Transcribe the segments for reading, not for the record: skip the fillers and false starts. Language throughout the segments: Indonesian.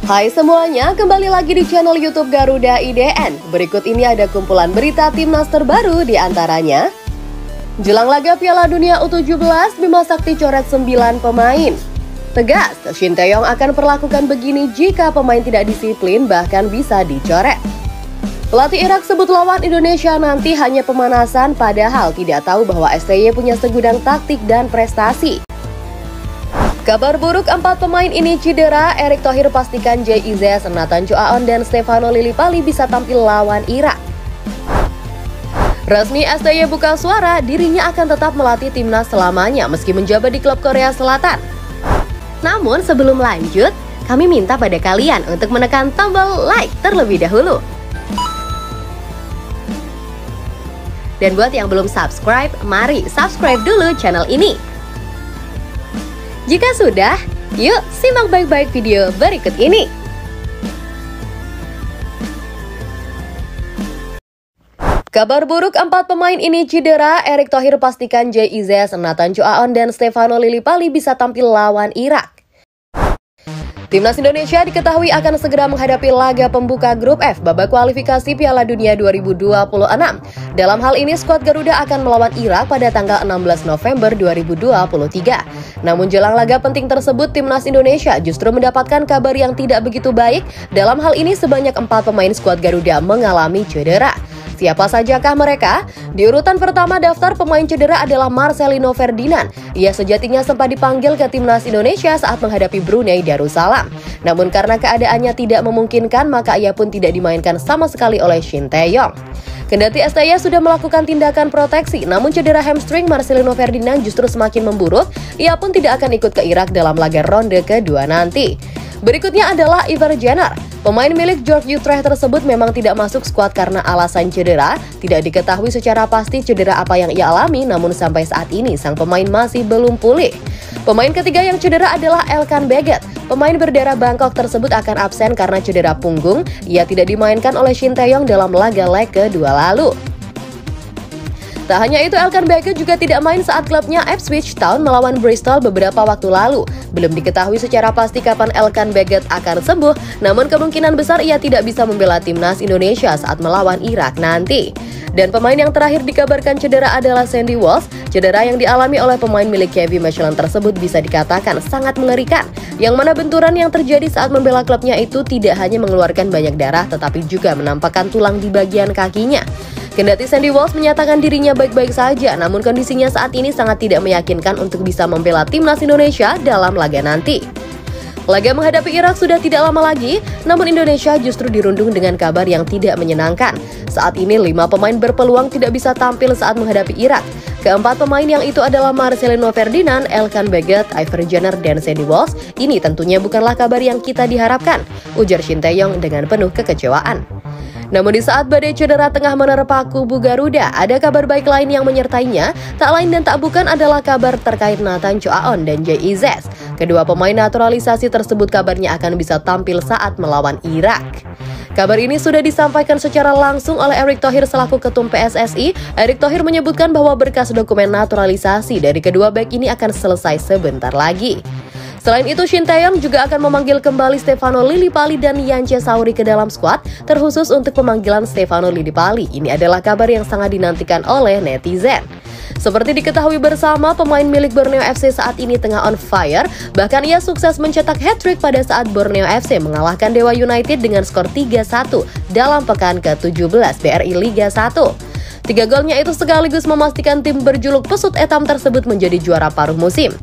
Hai semuanya, kembali lagi di channel YouTube Garuda IDN. Berikut ini ada kumpulan berita timnas terbaru di antaranya. Jelang laga Piala Dunia U17, Bima Sakti coret 9 pemain. Tegas, Shin Tae-yong akan perlakukan begini jika pemain tidak disiplin bahkan bisa dicoret. Pelatih Irak sebut lawan Indonesia nanti hanya pemanasan padahal tidak tahu bahwa STY punya segudang taktik dan prestasi. Kabar buruk, 4 pemain ini cedera. Erick Thohir pastikan JIZ, Nathan Choaon dan Stefano Lillipali bisa tampil lawan Irak. Resmi STY buka suara, dirinya akan tetap melatih timnas selamanya meski menjabat di klub Korea Selatan. Namun sebelum lanjut, kami minta pada kalian untuk menekan tombol like terlebih dahulu. Dan buat yang belum subscribe, mari subscribe dulu channel ini. Jika sudah, yuk simak baik-baik video berikut ini. Kabar buruk, 4 pemain ini cedera. Erick Thohir pastikan JIZ, Nathan Choaon dan Stefano Lillipali bisa tampil lawan Irak. Timnas Indonesia diketahui akan segera menghadapi laga pembuka grup F babak kualifikasi Piala Dunia 2026. Dalam hal ini, skuad Garuda akan melawan Irak pada tanggal 16 November 2023. Namun jelang laga penting tersebut, Timnas Indonesia justru mendapatkan kabar yang tidak begitu baik. Dalam hal ini, sebanyak 4 pemain skuad Garuda mengalami cedera. Siapa sajakah mereka? Di urutan pertama daftar pemain cedera adalah Marcelino Ferdinand. Ia sejatinya sempat dipanggil ke Timnas Indonesia saat menghadapi Brunei Darussalam. Namun karena keadaannya tidak memungkinkan, maka ia pun tidak dimainkan sama sekali oleh Shin Tae-yong. Kendati STY sudah melakukan tindakan proteksi, namun cedera hamstring Marcelino Ferdinand justru semakin memburuk. Ia pun tidak akan ikut ke Irak dalam laga ronde kedua nanti. Berikutnya adalah Ivar Jenner. Pemain milik York Utrecht tersebut memang tidak masuk skuad karena alasan cedera. Tidak diketahui secara pasti cedera apa yang ia alami, namun sampai saat ini sang pemain masih belum pulih. Pemain ketiga yang cedera adalah Elkan Baggett. Pemain berdarah Bangkok tersebut akan absen karena cedera punggung. Ia tidak dimainkan oleh Shin Tae-yong dalam laga leg kedua lalu. Tak hanya itu, Elkan Baggett juga tidak main saat klubnya Ipswich Town melawan Bristol beberapa waktu lalu. Belum diketahui secara pasti kapan Elkan Baggett akan sembuh, namun kemungkinan besar ia tidak bisa membela timnas Indonesia saat melawan Irak nanti. Dan pemain yang terakhir dikabarkan cedera adalah Sandy Walsh. Cedera yang dialami oleh pemain milik KV Mechelen tersebut bisa dikatakan sangat mengerikan. Yang mana benturan yang terjadi saat membela klubnya itu tidak hanya mengeluarkan banyak darah, tetapi juga menampakkan tulang di bagian kakinya. Kendati Sandy Walsh menyatakan dirinya baik-baik saja, namun kondisinya saat ini sangat tidak meyakinkan untuk bisa membela timnas Indonesia dalam laga nanti. Laga menghadapi Irak sudah tidak lama lagi, namun Indonesia justru dirundung dengan kabar yang tidak menyenangkan. Saat ini 5 pemain berpeluang tidak bisa tampil saat menghadapi Irak. Keempat pemain yang itu adalah Marcelino Ferdinand, Elkan Baggett, Ivar Jenner, dan Sandy Walsh. Ini tentunya bukanlah kabar yang kita diharapkan, ujar Shin Tae-yong dengan penuh kekecewaan. Namun di saat badai cedera tengah menerpa kubu Garuda, ada kabar baik lain yang menyertainya. Tak lain dan tak bukan adalah kabar terkait Nathan Choaon dan JIZ. Kedua pemain naturalisasi tersebut kabarnya akan bisa tampil saat melawan Irak. Kabar ini sudah disampaikan secara langsung oleh Erick Thohir selaku ketum PSSI. Erick Thohir menyebutkan bahwa berkas dokumen naturalisasi dari kedua bek ini akan selesai sebentar lagi. Selain itu, Shin Tae-yong juga akan memanggil kembali Stefano Lillipali dan Yance Sauri ke dalam skuad, terkhusus untuk pemanggilan Stefano Lillipali. Ini adalah kabar yang sangat dinantikan oleh netizen. Seperti diketahui bersama, pemain milik Borneo FC saat ini tengah on fire. Bahkan ia sukses mencetak hat-trick pada saat Borneo FC mengalahkan Dewa United dengan skor 3-1 dalam pekan ke-17 BRI Liga 1. 3 golnya itu sekaligus memastikan tim berjuluk Pesut Etam tersebut menjadi juara paruh musim.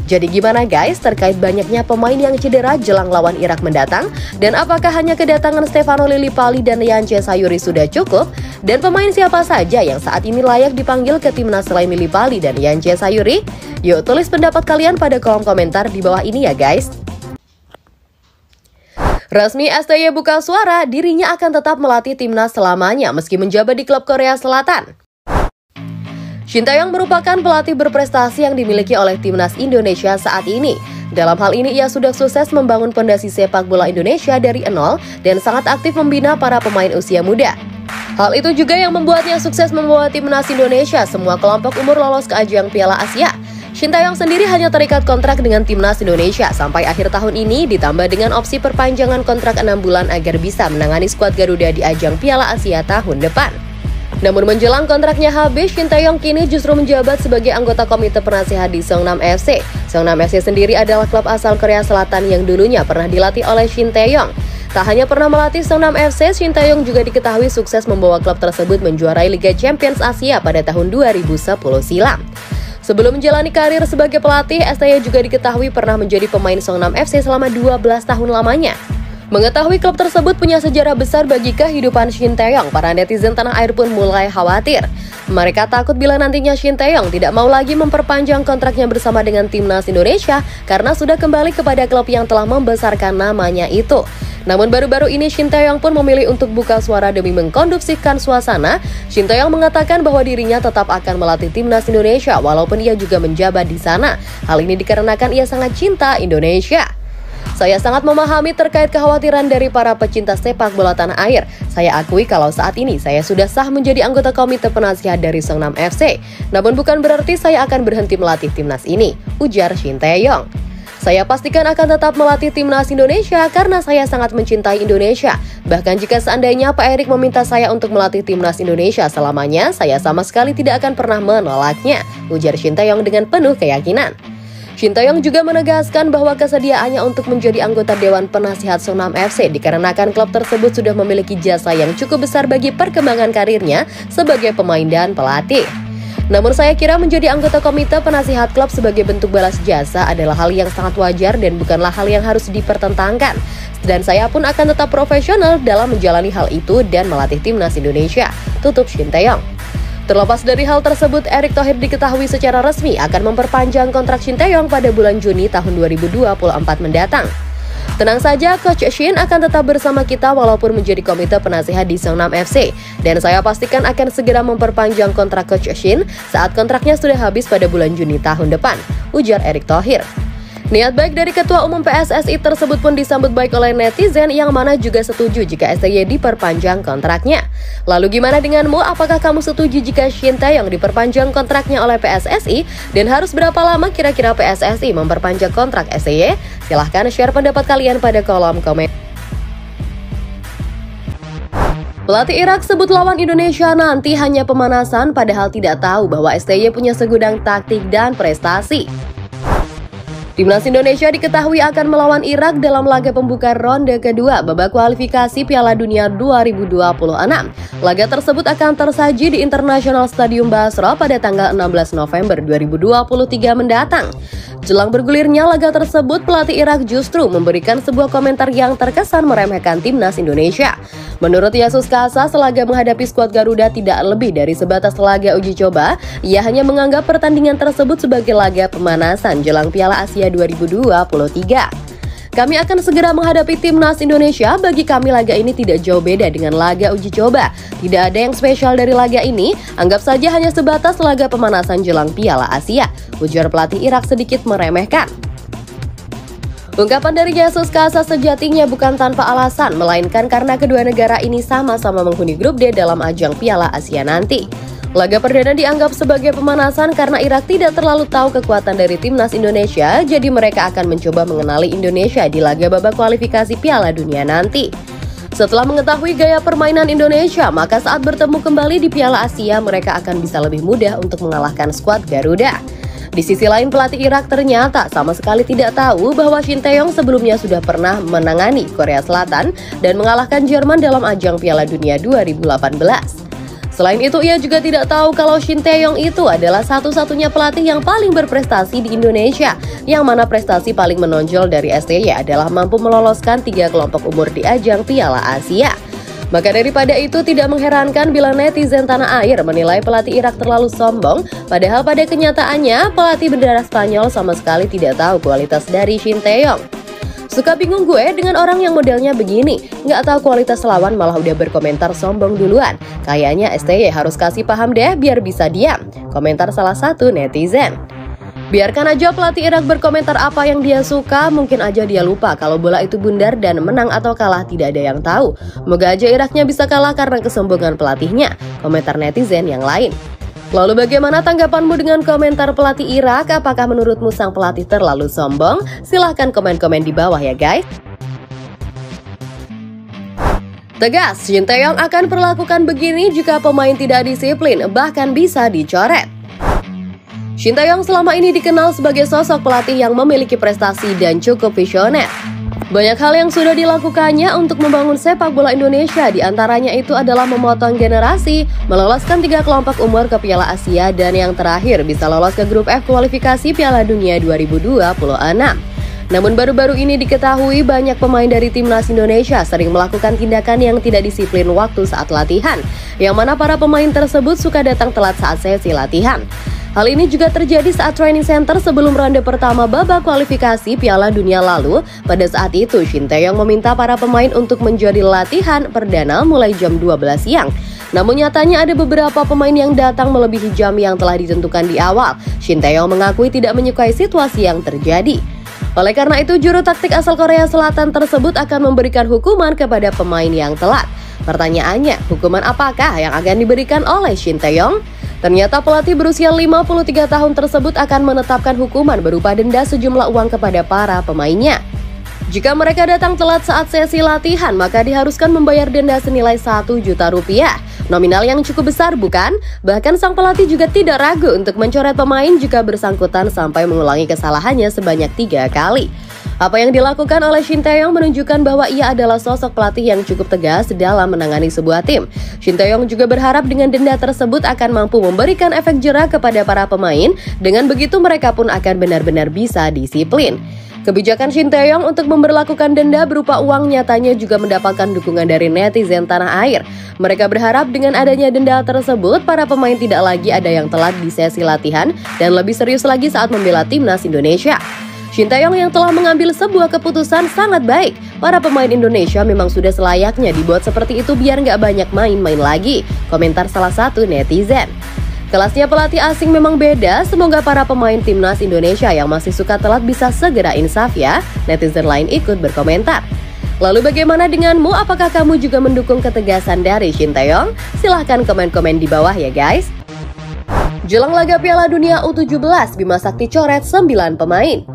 Jadi gimana guys terkait banyaknya pemain yang cedera jelang lawan Irak mendatang? Dan apakah hanya kedatangan Stefano Lillipali dan Yance Sayuri sudah cukup? Dan pemain siapa saja yang saat ini layak dipanggil ke timnas selain Lillipali dan Yance Sayuri? Yuk tulis pendapat kalian pada kolom komentar di bawah ini ya guys. Resmi STY buka suara, dirinya akan tetap melatih timnas selamanya meski menjabat di klub Korea Selatan. Shin Tae-yong merupakan pelatih berprestasi yang dimiliki oleh timnas Indonesia saat ini. Dalam hal ini ia sudah sukses membangun fondasi sepak bola Indonesia dari nol dan sangat aktif membina para pemain usia muda. Hal itu juga yang membuatnya sukses membawa timnas Indonesia semua kelompok umur lolos ke ajang Piala Asia. Shin Tae-yong sendiri hanya terikat kontrak dengan timnas Indonesia sampai akhir tahun ini, ditambah dengan opsi perpanjangan kontrak 6 bulan agar bisa menangani skuad Garuda di ajang Piala Asia tahun depan. Namun menjelang kontraknya habis, Shin Tae-yong kini justru menjabat sebagai anggota komite penasihat di Seongnam FC. Seongnam FC sendiri adalah klub asal Korea Selatan yang dulunya pernah dilatih oleh Shin Tae-yong. Tak hanya pernah melatih Seongnam FC, Shin Tae-yong juga diketahui sukses membawa klub tersebut menjuarai Liga Champions Asia pada tahun 2010 silam. Sebelum menjalani karir sebagai pelatih, STY juga diketahui pernah menjadi pemain Seongnam FC selama 12 tahun lamanya. Mengetahui klub tersebut punya sejarah besar bagi kehidupan Shin Tae-yong, para netizen tanah air pun mulai khawatir. Mereka takut bila nantinya Shin Tae-yong tidak mau lagi memperpanjang kontraknya bersama dengan timnas Indonesia karena sudah kembali kepada klub yang telah membesarkan namanya itu. Namun baru-baru ini Shin Tae-yong pun memilih untuk buka suara demi mengkondusifkan suasana. Shin Tae-yong mengatakan bahwa dirinya tetap akan melatih timnas Indonesia walaupun ia juga menjabat di sana. Hal ini dikarenakan ia sangat cinta Indonesia. Saya sangat memahami terkait kekhawatiran dari para pecinta sepak bola tanah air. Saya akui kalau saat ini saya sudah sah menjadi anggota komite penasihat dari Seongnam FC. Namun bukan berarti saya akan berhenti melatih timnas ini, ujar Shin Tae-yong. Saya pastikan akan tetap melatih timnas Indonesia karena saya sangat mencintai Indonesia. Bahkan jika seandainya Pak Erik meminta saya untuk melatih timnas Indonesia selamanya, saya sama sekali tidak akan pernah menolaknya, ujar Shin Tae-yong dengan penuh keyakinan. Shin Tae-yong juga menegaskan bahwa kesediaannya untuk menjadi anggota Dewan Penasihat Seongnam FC dikarenakan klub tersebut sudah memiliki jasa yang cukup besar bagi perkembangan karirnya sebagai pemain dan pelatih. Namun saya kira menjadi anggota komite penasihat klub sebagai bentuk balas jasa adalah hal yang sangat wajar dan bukanlah hal yang harus dipertentangkan. Dan saya pun akan tetap profesional dalam menjalani hal itu dan melatih timnas Indonesia, tutup Shin Tae-yong. Terlepas dari hal tersebut, Erick Thohir diketahui secara resmi akan memperpanjang kontrak Shin Tae-yong pada bulan Juni tahun 2024 mendatang. Tenang saja, Coach Shin akan tetap bersama kita walaupun menjadi komite penasihat di Seongnam FC. Dan saya pastikan akan segera memperpanjang kontrak Coach Shin saat kontraknya sudah habis pada bulan Juni tahun depan, ujar Erick Thohir. Niat baik dari Ketua Umum PSSI tersebut pun disambut baik oleh netizen yang mana juga setuju jika STY diperpanjang kontraknya. Lalu gimana denganmu? Apakah kamu setuju jika Shin Tae-yong diperpanjang kontraknya oleh PSSI? Dan harus berapa lama kira-kira PSSI memperpanjang kontrak STY? Silahkan share pendapat kalian pada kolom komen. Pelatih Irak sebut lawan Indonesia nanti hanya pemanasan padahal tidak tahu bahwa STY punya segudang taktik dan prestasi. Timnas Indonesia diketahui akan melawan Irak dalam laga pembuka ronde kedua babak kualifikasi Piala Dunia 2026. Laga tersebut akan tersaji di International Stadium Basra pada tanggal 16 November 2023 mendatang. Jelang bergulirnya laga tersebut, pelatih Irak justru memberikan sebuah komentar yang terkesan meremehkan timnas Indonesia. Menurut Yesus Kasa, selaga menghadapi skuad Garuda tidak lebih dari sebatas laga uji coba. Ia hanya menganggap pertandingan tersebut sebagai laga pemanasan jelang Piala Asia 2023. Kami akan segera menghadapi timnas Indonesia. Bagi kami laga ini tidak jauh beda dengan laga uji coba. Tidak ada yang spesial dari laga ini. Anggap saja hanya sebatas laga pemanasan jelang Piala Asia, ujar pelatih Irak sedikit meremehkan. Ungkapan dari Yesus Kasa sejatinya bukan tanpa alasan, melainkan karena kedua negara ini sama-sama menghuni grup D dalam ajang Piala Asia nanti. Laga perdana dianggap sebagai pemanasan karena Irak tidak terlalu tahu kekuatan dari timnas Indonesia, jadi mereka akan mencoba mengenali Indonesia di laga babak kualifikasi Piala Dunia nanti. Setelah mengetahui gaya permainan Indonesia, maka saat bertemu kembali di Piala Asia, mereka akan bisa lebih mudah untuk mengalahkan skuad Garuda. Di sisi lain, pelatih Irak ternyata sama sekali tidak tahu bahwa Shin Tae-yong sebelumnya sudah pernah menangani Korea Selatan dan mengalahkan Jerman dalam ajang Piala Dunia 2018. Selain itu, ia juga tidak tahu kalau Shin Tae-yong itu adalah satu-satunya pelatih yang paling berprestasi di Indonesia, yang mana prestasi paling menonjol dari STY adalah mampu meloloskan 3 kelompok umur di ajang Piala Asia. Maka daripada itu tidak mengherankan bila netizen tanah air menilai pelatih Irak terlalu sombong, padahal pada kenyataannya pelatih berdarah Spanyol sama sekali tidak tahu kualitas dari Shin Tae-yong. Suka bingung gue dengan orang yang modelnya begini, nggak tahu kualitas lawan malah udah berkomentar sombong duluan. Kayaknya STY harus kasih paham deh biar bisa diam, komentar salah satu netizen. Biarkan aja pelatih Irak berkomentar apa yang dia suka, mungkin aja dia lupa kalau bola itu bundar dan menang atau kalah tidak ada yang tahu. Moga aja Iraknya bisa kalah karena kesombongan pelatihnya, komentar netizen yang lain. Lalu bagaimana tanggapanmu dengan komentar pelatih Irak? Apakah menurutmu sang pelatih terlalu sombong? Silahkan komen-komen di bawah ya guys. Tegas, Shin Tae-yong akan perlakukan begini jika pemain tidak disiplin, bahkan bisa dicoret. Shin Tae-yong selama ini dikenal sebagai sosok pelatih yang memiliki prestasi dan cukup visioner. Banyak hal yang sudah dilakukannya untuk membangun sepak bola Indonesia, diantaranya itu adalah memotong generasi, meloloskan 3 kelompok umur ke Piala Asia, dan yang terakhir bisa lolos ke grup F kualifikasi Piala Dunia 2026. Namun baru-baru ini diketahui banyak pemain dari timnas Indonesia sering melakukan tindakan yang tidak disiplin waktu saat latihan, yang mana para pemain tersebut suka datang telat saat sesi latihan. Hal ini juga terjadi saat training center sebelum ronde pertama babak kualifikasi Piala Dunia lalu. Pada saat itu, Shin Tae-yong meminta para pemain untuk menjadi latihan perdana mulai jam 12 siang. Namun nyatanya ada beberapa pemain yang datang melebihi jam yang telah ditentukan di awal. Shin Tae-yong mengakui tidak menyukai situasi yang terjadi. Oleh karena itu, juru taktik asal Korea Selatan tersebut akan memberikan hukuman kepada pemain yang telat. Pertanyaannya, hukuman apakah yang akan diberikan oleh Shin Tae-yong? Ternyata pelatih berusia 53 tahun tersebut akan menetapkan hukuman berupa denda sejumlah uang kepada para pemainnya. Jika mereka datang telat saat sesi latihan, maka diharuskan membayar denda senilai 1 juta rupiah. Nominal yang cukup besar, bukan? Bahkan sang pelatih juga tidak ragu untuk mencoret pemain jika bersangkutan sampai mengulangi kesalahannya sebanyak 3 kali. Apa yang dilakukan oleh Shin Tae-yong menunjukkan bahwa ia adalah sosok pelatih yang cukup tegas dalam menangani sebuah tim. Shin Tae-yong juga berharap dengan denda tersebut akan mampu memberikan efek jera kepada para pemain. Dengan begitu mereka pun akan benar-benar bisa disiplin. Kebijakan Shin Tae-yong untuk memberlakukan denda berupa uang nyatanya juga mendapatkan dukungan dari netizen tanah air. Mereka berharap dengan adanya denda tersebut, para pemain tidak lagi ada yang telat di sesi latihan dan lebih serius lagi saat membela timnas Indonesia. Shin Tae-yong yang telah mengambil sebuah keputusan sangat baik. Para pemain Indonesia memang sudah selayaknya dibuat seperti itu biar nggak banyak main-main lagi. Komentar salah satu netizen. Kelasnya pelatih asing memang beda, semoga para pemain timnas Indonesia yang masih suka telat bisa segera insaf ya. Netizen lain ikut berkomentar. Lalu bagaimana denganmu? Apakah kamu juga mendukung ketegasan dari Shin Tae-yong? Silahkan komen-komen di bawah ya guys. Jelang laga Piala Dunia U17, Bima Sakti coret 9 pemain.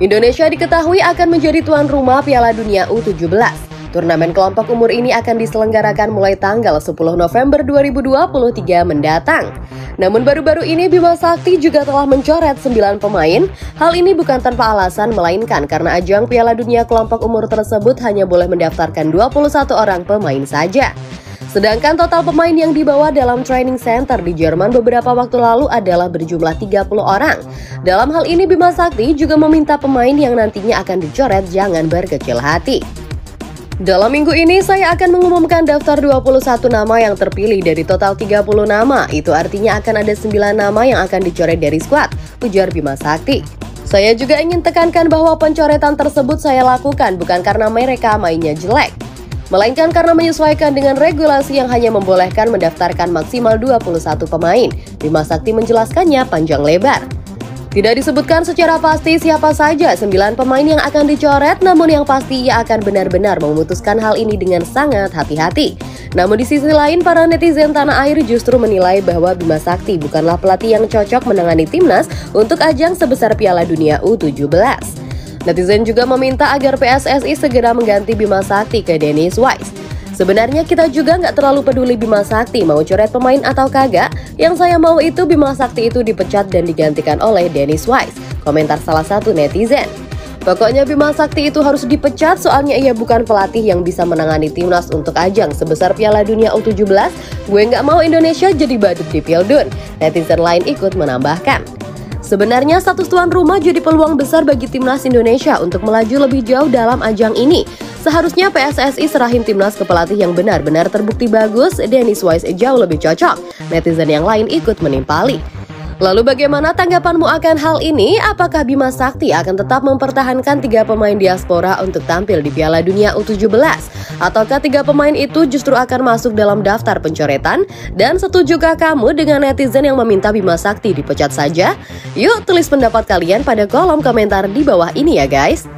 Indonesia diketahui akan menjadi tuan rumah Piala Dunia U17. Turnamen kelompok umur ini akan diselenggarakan mulai tanggal 10 November 2023 mendatang. Namun baru-baru ini Bima Sakti juga telah mencoret 9 pemain. Hal ini bukan tanpa alasan, melainkan karena ajang Piala Dunia kelompok umur tersebut hanya boleh mendaftarkan 21 orang pemain saja. Sedangkan total pemain yang dibawa dalam training center di Jerman beberapa waktu lalu adalah berjumlah 30 orang. Dalam hal ini Bima Sakti juga meminta pemain yang nantinya akan dicoret jangan berkecil hati. Dalam minggu ini saya akan mengumumkan daftar 21 nama yang terpilih dari total 30 nama. Itu artinya akan ada 9 nama yang akan dicoret dari skuad, ujar Bima Sakti. Saya juga ingin tekankan bahwa pencoretan tersebut saya lakukan bukan karena mereka mainnya jelek, melainkan karena menyesuaikan dengan regulasi yang hanya membolehkan mendaftarkan maksimal 21 pemain. Bima Sakti menjelaskannya panjang lebar. Tidak disebutkan secara pasti siapa saja 9 pemain yang akan dicoret, namun yang pasti ia akan benar-benar memutuskan hal ini dengan sangat hati-hati. Namun di sisi lain, para netizen tanah air justru menilai bahwa Bima Sakti bukanlah pelatih yang cocok menangani timnas untuk ajang sebesar Piala Dunia U17. Netizen juga meminta agar PSSI segera mengganti Bima Sakti ke Dennis Wise. Sebenarnya kita juga nggak terlalu peduli Bima Sakti mau coret pemain atau kagak. Yang saya mau itu Bima Sakti itu dipecat dan digantikan oleh Dennis Wise. Komentar salah satu netizen. Pokoknya Bima Sakti itu harus dipecat soalnya ia bukan pelatih yang bisa menangani timnas untuk ajang sebesar Piala Dunia U17. Gue nggak mau Indonesia jadi badut di Pildun. Netizen lain ikut menambahkan. Sebenarnya status tuan rumah jadi peluang besar bagi timnas Indonesia untuk melaju lebih jauh dalam ajang ini. Seharusnya PSSI serahin timnas ke pelatih yang benar-benar terbukti bagus. Dennis Wise jauh lebih cocok. Netizen yang lain ikut menimpali. Lalu bagaimana tanggapanmu akan hal ini? Apakah Bima Sakti akan tetap mempertahankan 3 pemain diaspora untuk tampil di Piala Dunia U17? Ataukah 3 pemain itu justru akan masuk dalam daftar pencoretan? Dan setujukah kamu dengan netizen yang meminta Bima Sakti dipecat saja? Yuk tulis pendapat kalian pada kolom komentar di bawah ini ya guys.